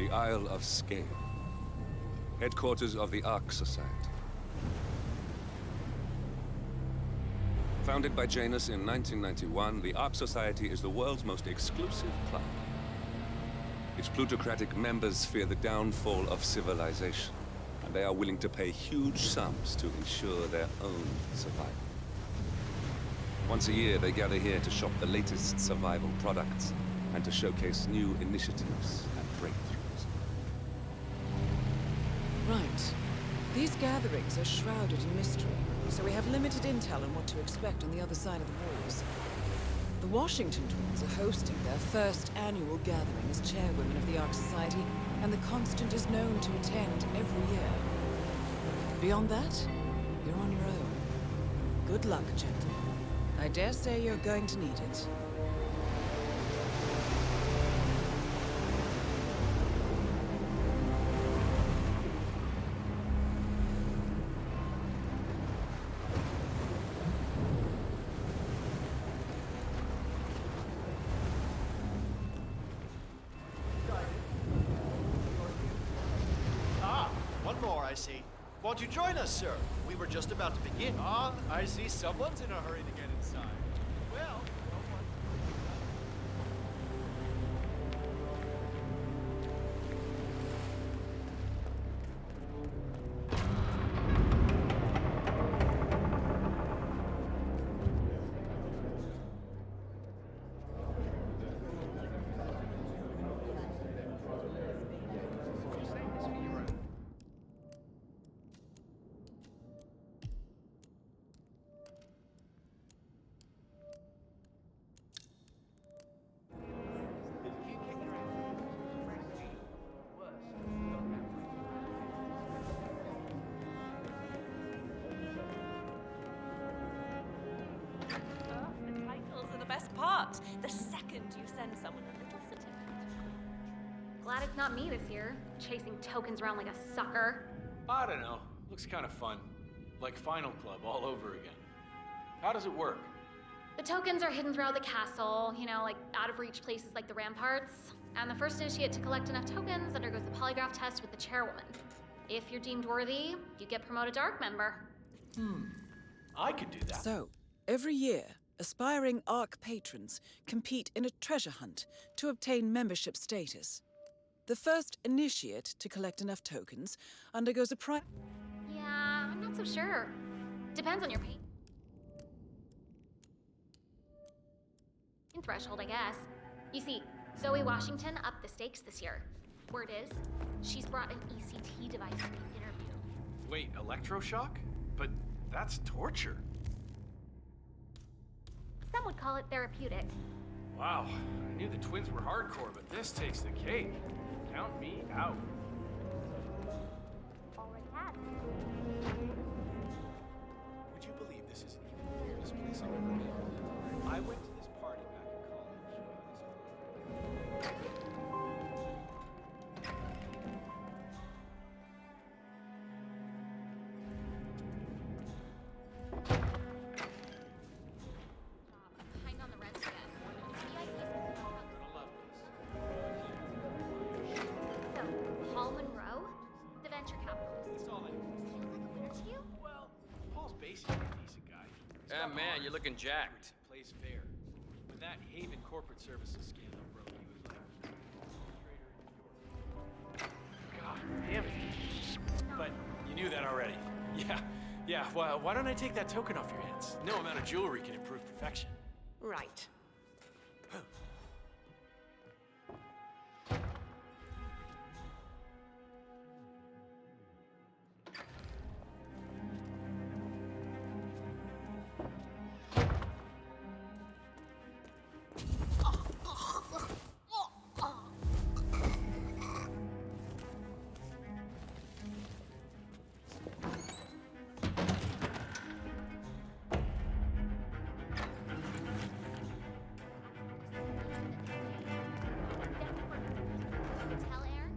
the Isle of Skye, headquarters of the Ark Society. Founded by Janus in 1991, the Ark Society is the world's most exclusive club. Its plutocratic members fear the downfall of civilization, and they are willing to pay huge sums to ensure their own survival. Once a year, they gather here to shop the latest survival products and to showcase new initiatives and breakthroughs. Right. These gatherings are shrouded in mystery, so we have limited intel on what to expect on the other side of the walls. The Washington twins are hosting their first annual gathering as chairwomen of the Ark Society, and the Constant is known to attend every year. Beyond that, you're on your own. Good luck, gentlemen. I dare say you're going to need it. One more, I see. Won't you join us, sir? We were just about to begin. Ah, I see someone's in a hurry to get inside. Well, best part. The second you send someone a little certificate. Glad it's not me this year, chasing tokens around like a sucker. I don't know. Looks kind of fun. Like Final Club all over again. How does it work? The tokens are hidden throughout the castle, you know, like out of reach places like the ramparts. And the first initiate to collect enough tokens undergoes the polygraph test with the chairwoman. If you're deemed worthy, you get promoted to Ark member. I could do that. So, every year, aspiring Ark patrons compete in a treasure hunt to obtain membership status. The first initiate to collect enough tokens undergoes a Yeah, I'm not so sure. Depends on your pay threshold, I guess. You see, Zoe Washington upped the stakes this year. Word is, she's brought an ECT device to the interview. Wait, electroshock? But that's torture. Some would call it therapeutic. Wow, I knew the twins were hardcore, but this takes the cake. Count me out. Already had. Would you believe this isn't even the weirdest place I've ever been? I went to this party back in Behind on the rents again. So, Paul Monroe, the venture capitalist. That's all I know. Does he look like a winner to you? Well, Paul's basically a decent guy. Yeah, man, you're looking jacked. Plays fair. When that Haven corporate services scandal broke, he was like trader in New York. God damn it. But you knew that already. Yeah. Well, why don't I take that token off your hands? No amount of jewelry can improve perfection. Right. Tell Aaron?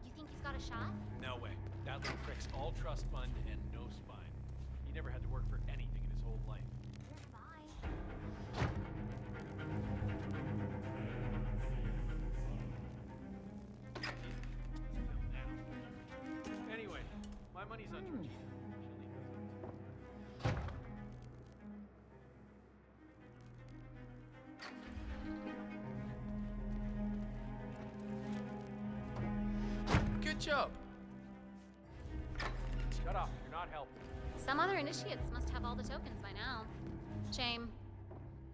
You think he's got a shot? No way. That little prick's all trust fund and no spine. He never had to work for anything in his whole life. Bye. Good job. Shut up. You're not helping. Some other initiates must have all the tokens by now. Shame.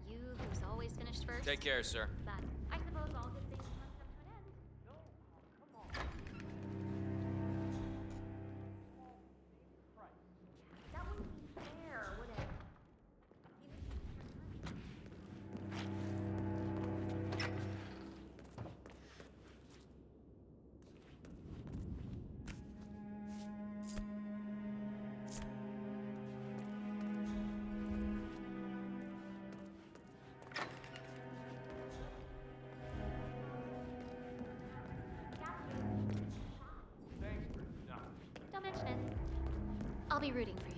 You who's always finished first. Take care, sir. That I suppose all good things must come to an end. That wouldn't be fair, would it? Don't mention it. I'll be rooting for you.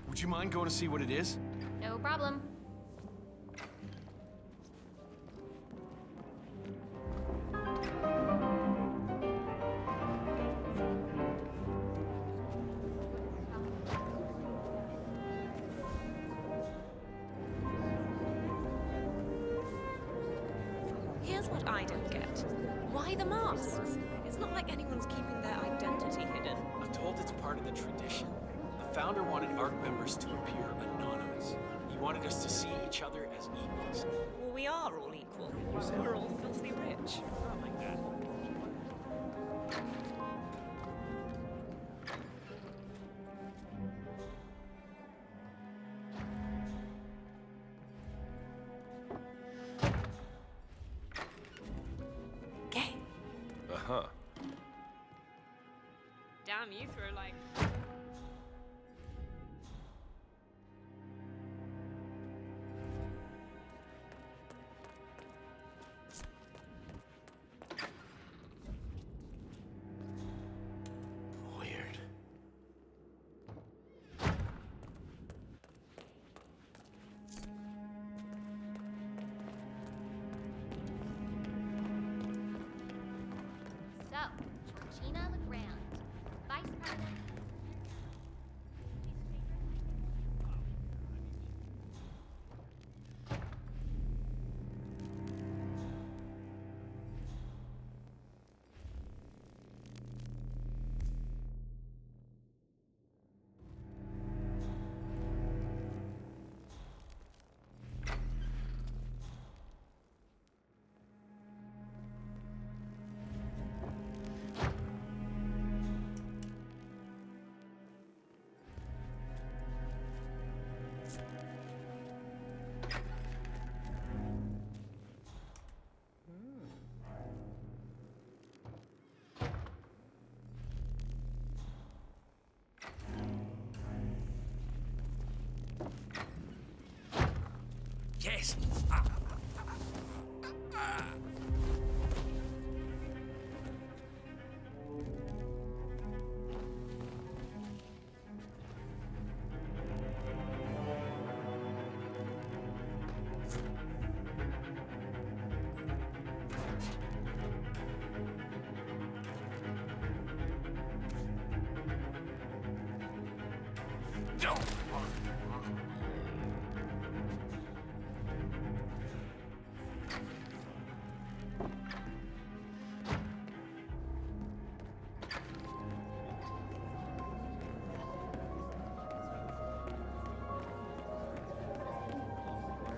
Would you mind going to see what it is? No problem. Here's what I don't get. Why the masks? It's not like anyone's keeping their identity hidden. I'm told it's part of the tradition. The founder wanted ARC members to appear anonymous. He wanted us to see each other as equals. Well, we are all equal. We're all filthy rich. Not like that. Okay. Uh-huh. Damn, you throw like... Weird. So, Georgina LeGrand, Vice President. Yes.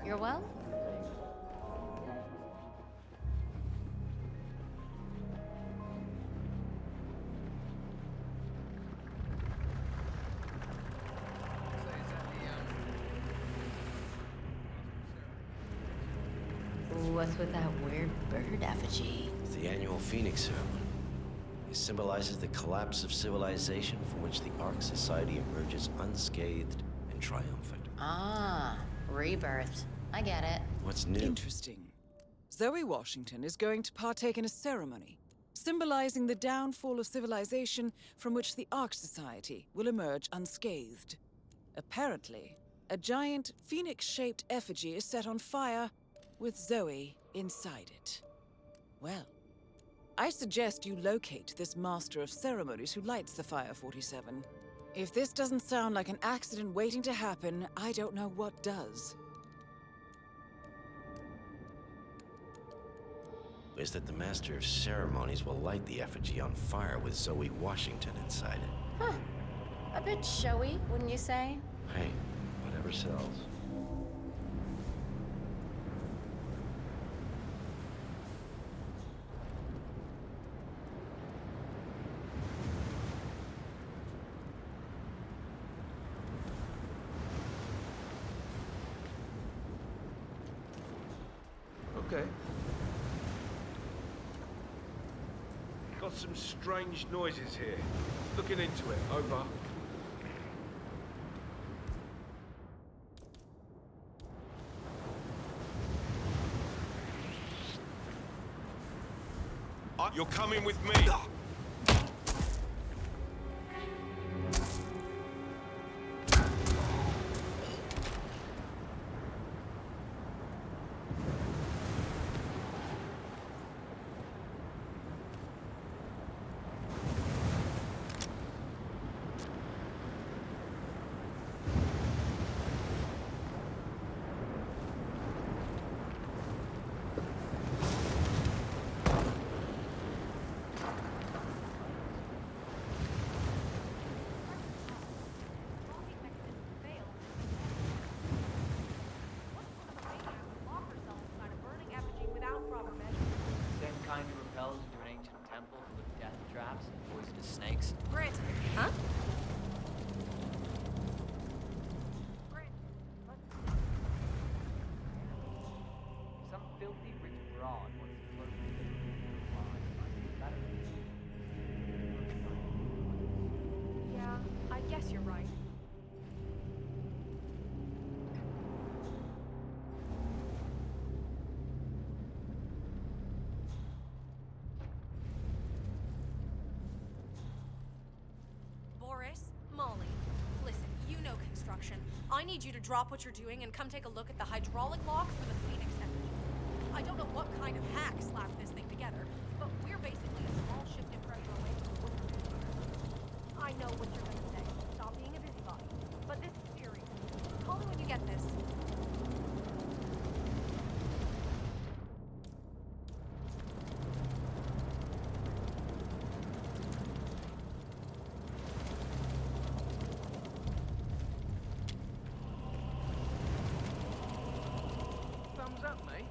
You're well? What's with that weird bird effigy? It's the annual Phönix ceremony. It symbolizes the collapse of civilization from which the Ark Society emerges unscathed and triumphant. Ah, rebirth. I get it. What's new? Interesting. Zoe Washington is going to partake in a ceremony, symbolizing the downfall of civilization from which the Ark Society will emerge unscathed. Apparently, a giant phoenix-shaped effigy is set on fire with Zoe inside it. Well, I suggest you locate this master of ceremonies who lights the Fire 47. If this doesn't sound like an accident waiting to happen, I don't know what does. Is that the Master of Ceremonies will light the effigy on fire with Zoe Washington inside it. Huh. A bit showy, wouldn't you say? Hey, whatever sells. Okay. Got some strange noises here. Looking into it. Over. You're coming with me. Huh? Some filthy rich broad wants to flirt with you. Yeah, I guess you're right. Molly, listen, you know construction. I need you to drop what you're doing and come take a look at the hydraulic locks for the Phönix effigy. I don't know what kind of hack slapped this thing together, but we're basically a small shift in pressure away from the wood. I know what you're gonna say. Stop being a busybody. But this is serious. Call me when you get this. Thumbs up, mate.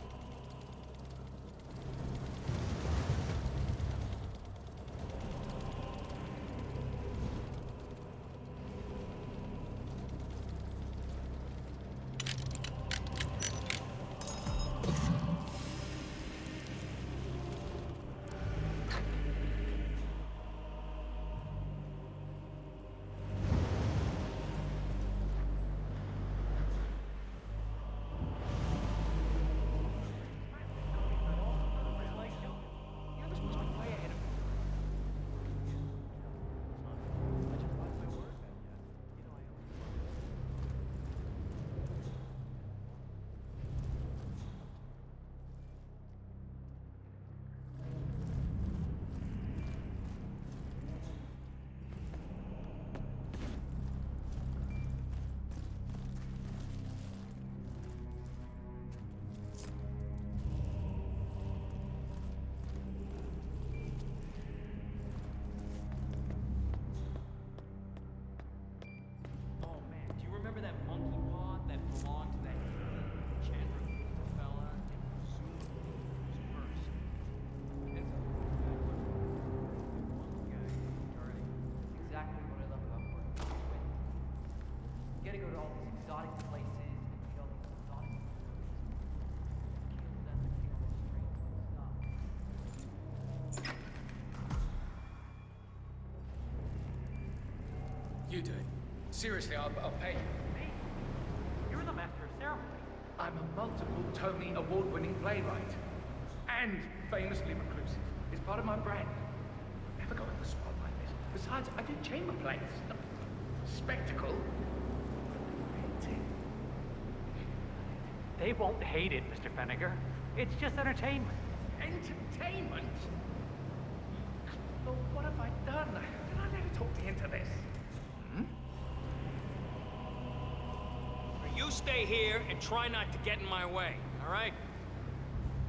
Remember that monkey pod that belonged to that Chandra fella? It was first. It's exactly what I love about working with twins. You gotta go to all these exotic places and meet all these exotic kill them and kill all this strange stuff. You do it. Seriously, I'll pay you. Me? You're the master of ceremony. I'm a multiple Tony award-winning playwright. And famously reclusive. It's part of my brand. Never go in the spot like this. Besides, I do chamber plays. Spectacle. Painting. They won't hate it, Mr. Fenniger. It's just entertainment. Entertainment? Lord, what have I done? Did I let you talk me into this? You stay here and try not to get in my way, all right?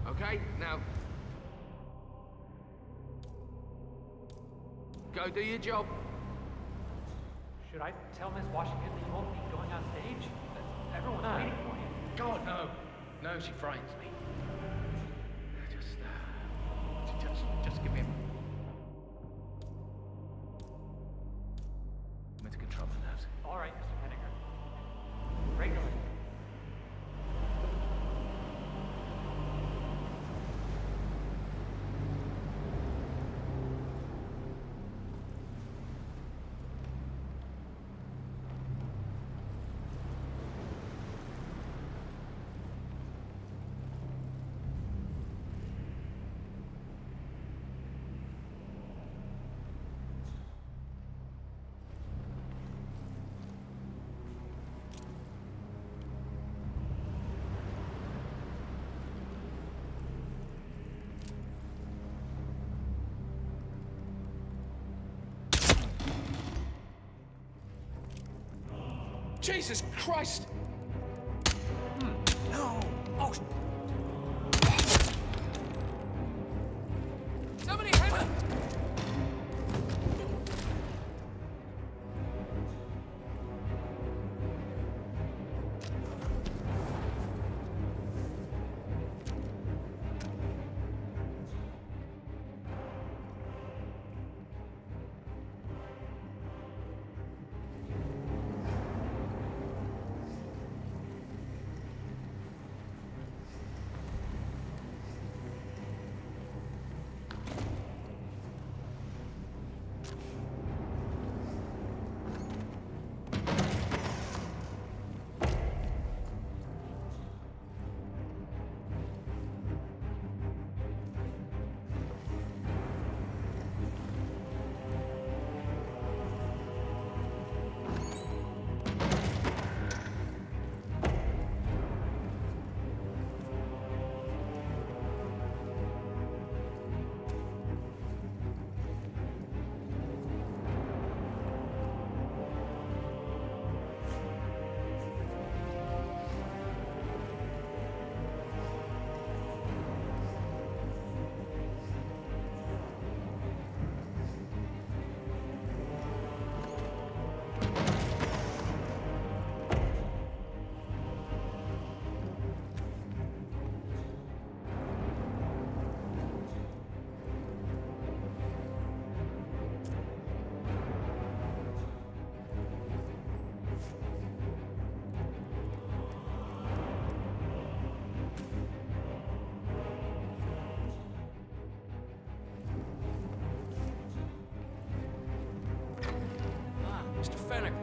Okay, now... go do your job. Should I tell Miss Washington that you won't be going on stage? Everyone's waiting for you. God, no. No, she frightens me. Just give me a moment. I'm meant to control my nerves. All right, Mr. Fenniger. Regular. Jesus Christ! No! Oh! Somebody help me!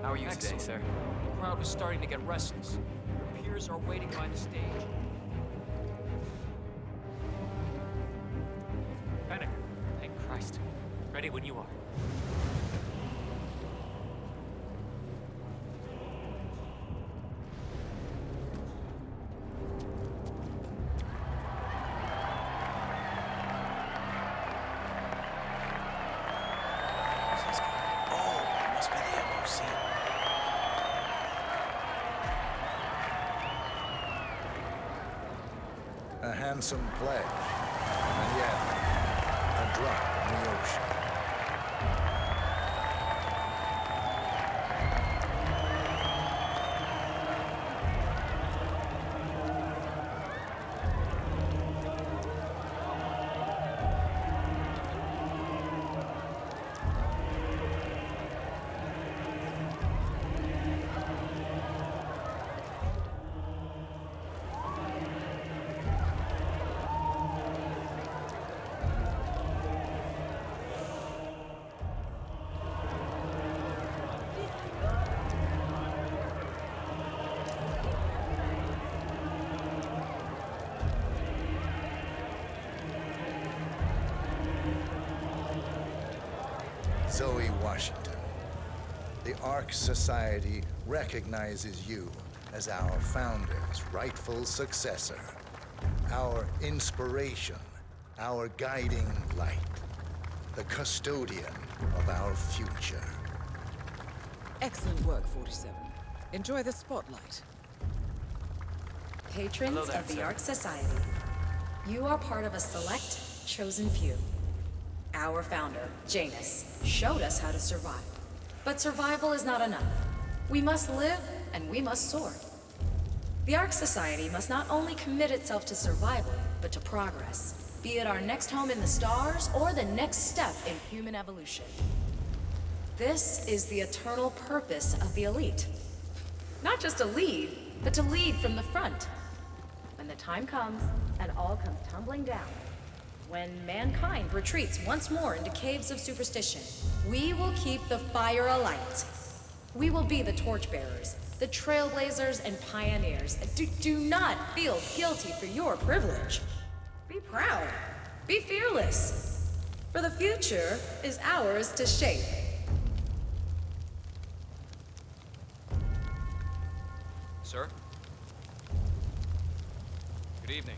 How are you today, sir? The crowd was starting to get restless. Your peers are waiting by the stage. Fenniger, thank Christ. Ready when you are. A handsome pledge, and yet a drop in the ocean. Zoe Washington. The Ark Society recognizes you as our founder's rightful successor, our inspiration, our guiding light, the custodian of our future. Excellent work, 47. Enjoy the spotlight. Patrons of the Ark Society, you are part of a select, chosen few. Our founder, Janus, showed us how to survive. But survival is not enough. We must live, and we must soar. The Ark Society must not only commit itself to survival, but to progress, be it our next home in the stars or the next step in human evolution. This is the eternal purpose of the elite. Not just to lead, but to lead from the front. When the time comes, and all comes tumbling down, when mankind retreats once more into caves of superstition, we will keep the fire alight. We will be the torchbearers, the trailblazers and pioneers. Do not feel guilty for your privilege. Be proud. Be fearless. For the future is ours to shape. Sir? Good evening.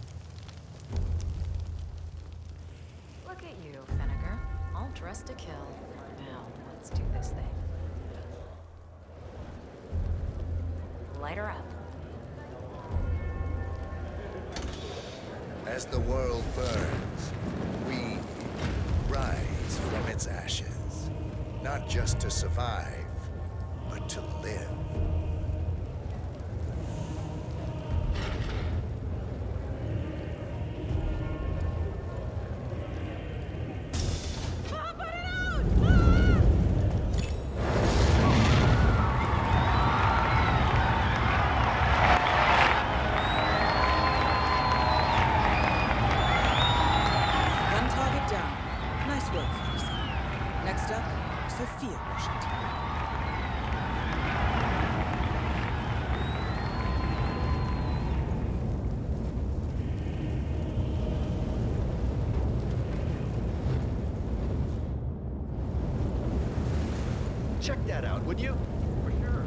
Look at you, Finnegar. All dressed to kill. Now, let's do this thing. Light her up. As the world burns, we rise from its ashes. Not just to survive, but to live. Check that out, would you? For sure.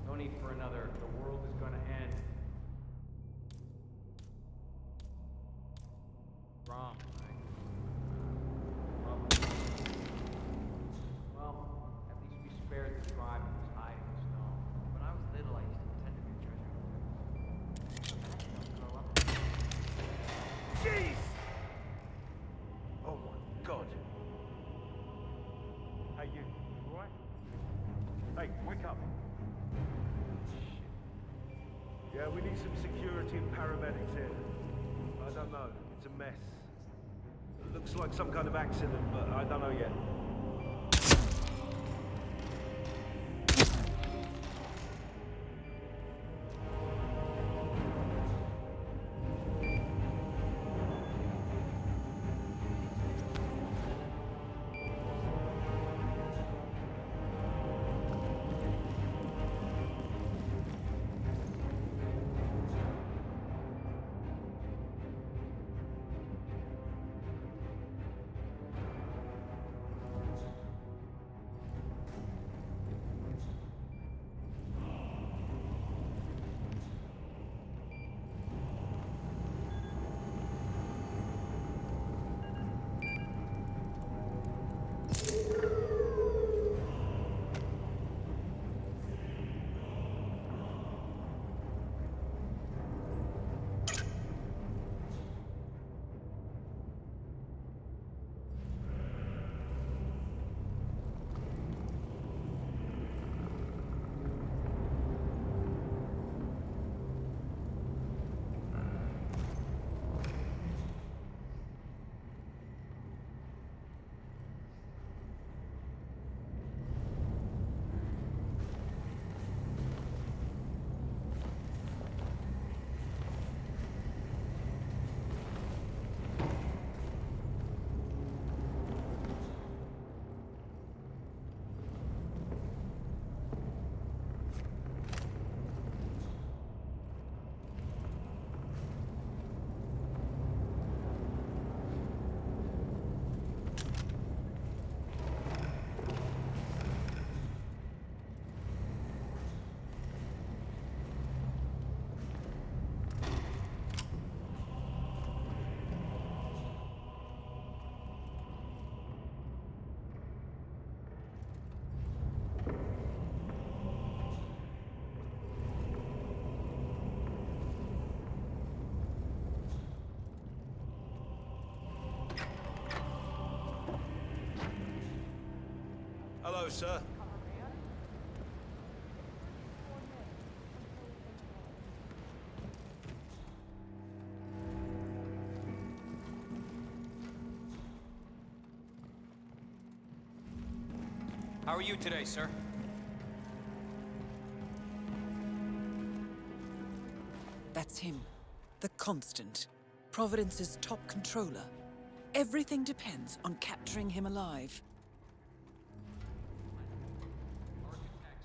No need for another. The world is gonna end. Wrong, right? Yeah, we need some security and paramedics here. I don't know. It's a mess. It looks like some kind of accident, but I don't know yet. Hello, sir. How are you today, sir? That's him. The Constant. Providence's top controller. Everything depends on capturing him alive. Architect,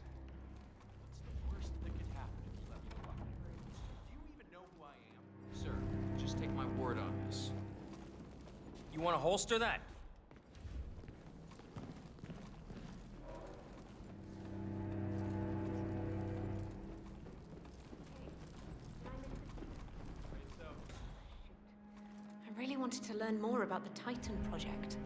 what's the worst that could happen if you let me fuck? Do you even know who I am? Sir, just take my word on this. You want to holster that? I really wanted to learn more about the Titan project.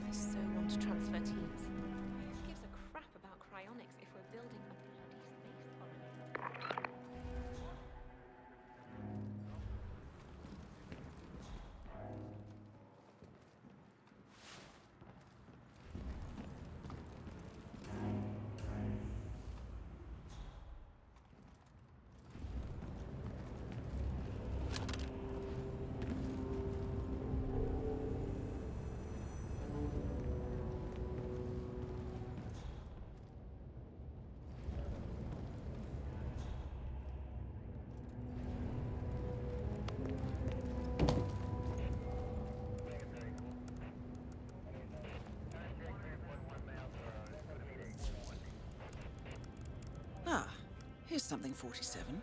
I so want to transfer teams. Who gives a crap about cryonics if we're building a bloody space colony? Here's something 47.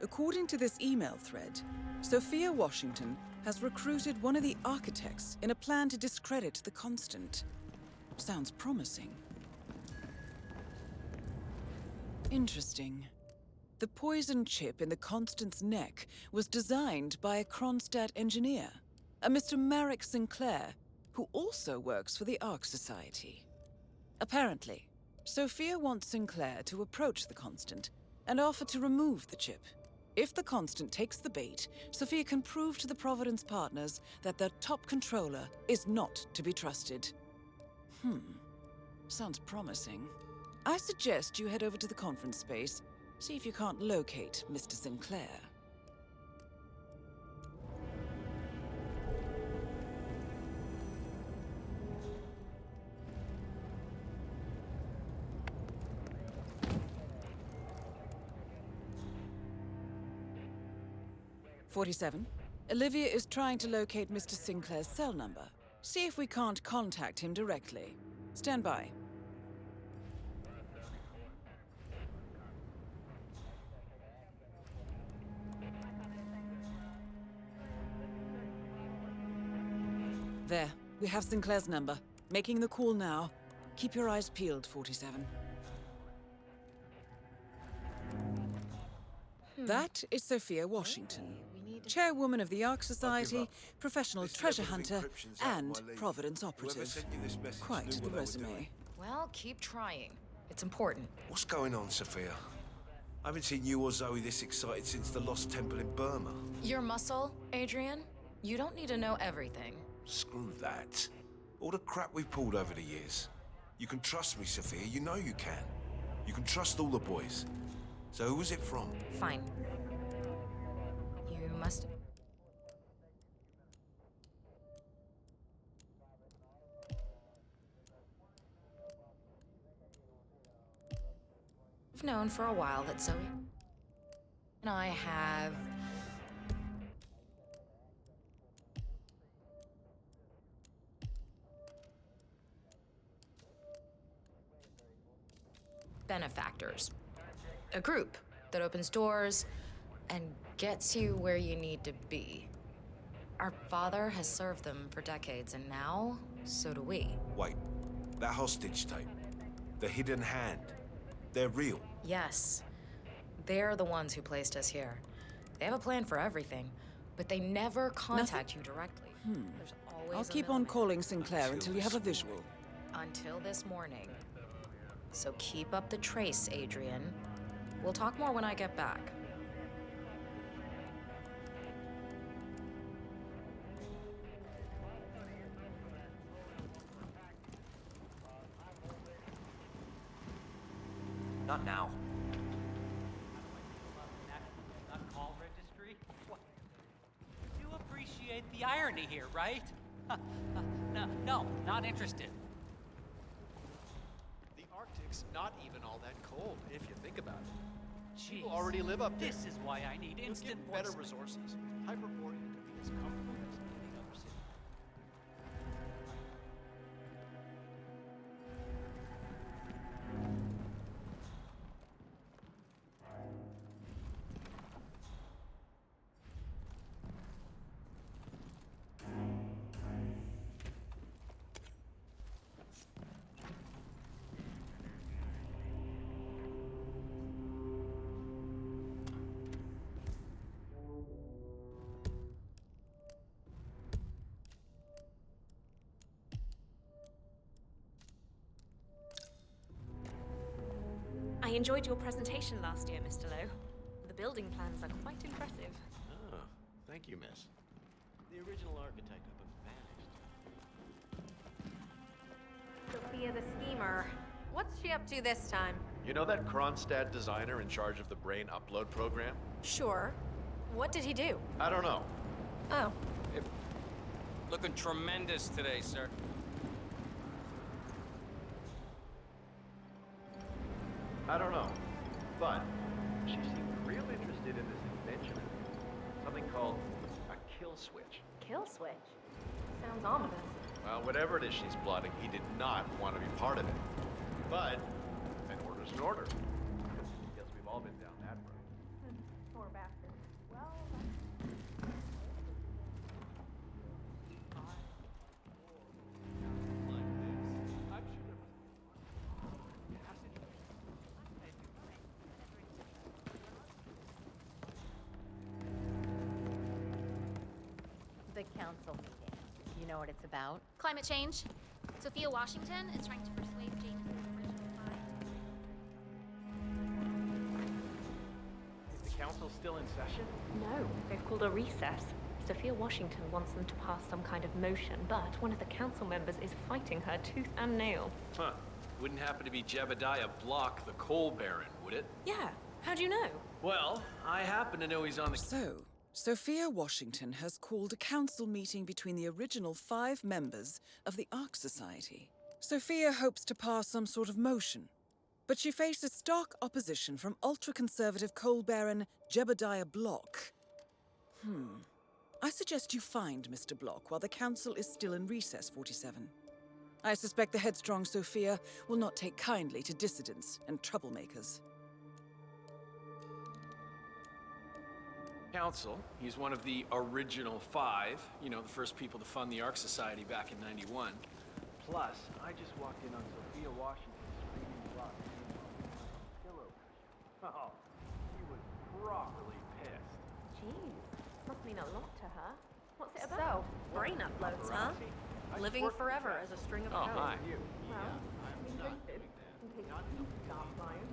According to this email thread, Sophia Washington has recruited one of the architects in a plan to discredit the Constant. Sounds promising. Interesting. The poison chip in the Constant's neck was designed by a Kronstadt engineer, a Mr. Marek Sinclair, who also works for the Ark Society. Apparently, Sophia wants Sinclair to approach the Constant and offer to remove the chip. If the Constant takes the bait, Sophia can prove to the Providence partners that their top controller is not to be trusted. Sounds promising. I suggest you head over to the conference space See if you can't locate Mr. Sinclair. "47. Olivia is trying to locate Mr. Sinclair's cell number. See if we can't contact him directly. Stand by." There, we have Sinclair's number. Making the call now. Keep your eyes peeled, 47. That is Sophia Washington, chairwoman of the Ark Society, professional treasure hunter, and Providence operative. Quite the resume. Well, keep trying. It's important. What's going on, Sophia? I haven't seen you or Zoe this excited since the Lost Temple in Burma. Your muscle, Adrian? You don't need to know everything. Screw that. All the crap we've pulled over the years. You can trust me, Sophia. You know you can. You can trust all the boys. So who was it from? Fine. You must... I've known for a while that Zoe and I have... benefactors. A group that opens doors and gets you where you need to be. Our father has served them for decades, and now, so do we. Wait, that hostage tape, the hidden hand, they're real? Yes. They're the ones who placed us here. They have a plan for everything, but they never contact you directly. There's always I'll a keep on middleman. calling Sinclair until you have a visual. Until this morning. So keep up the trace, Adrian. We'll talk more when I get back. Not now. Not call registry? What? You do appreciate the irony here, right? No, not interested. The Arctic's not even all that cold, if you think about it. Jeez, People already live up there. This is why I need You'll instant get better voice- resources. Hyperborean could be as comfortable as any other city. I enjoyed your presentation last year, Mr. Lowe. The building plans are quite impressive. Oh, thank you, miss. The original architect up and vanished. Sophia the schemer. What's she up to this time? You know that Kronstadt designer in charge of the brain upload program? Sure. What did he do? I don't know. Oh. Looking tremendous today, sir. I don't know. But she seemed real interested in this invention. Something called a kill switch. Kill switch? Sounds ominous. Well, whatever it is she's plotting, he did not want to be part of it. But an order's an order. Guess we've all been down that road. Poor bastard. Well, The council meeting. You know what it's about? Climate change. Sophia Washington is trying to persuade James' original find. Is the council still in session? no, they've called a recess. Sophia Washington wants them to pass some kind of motion, but one of the council members is fighting her tooth and nail. Huh. Wouldn't happen to be Jebediah Block, the coal baron, would it? Yeah, How'd you know? Well, I happen to know he's on the... So, Sophia Washington has called a council meeting between the original 5 members of the Ark Society. Sophia hopes to pass some sort of motion, but she faces stark opposition from ultra-conservative coal baron Jebediah Block. I suggest you find Mr. Block while the council is still in recess, 47. I suspect the headstrong Sophia will not take kindly to dissidents and troublemakers. Council. He's one of the original 5. You know, the first people to fund the Ark Society back in '91. Plus, I just walked in on Sophia Washington screaming blood pillow cushion. Oh, she was properly pissed. Jeez, must mean a lot to her. What's it So, about? brain uploads, huh? Living forever as a string of Oh, pearls. hi. Well, in cases, in case you start flying.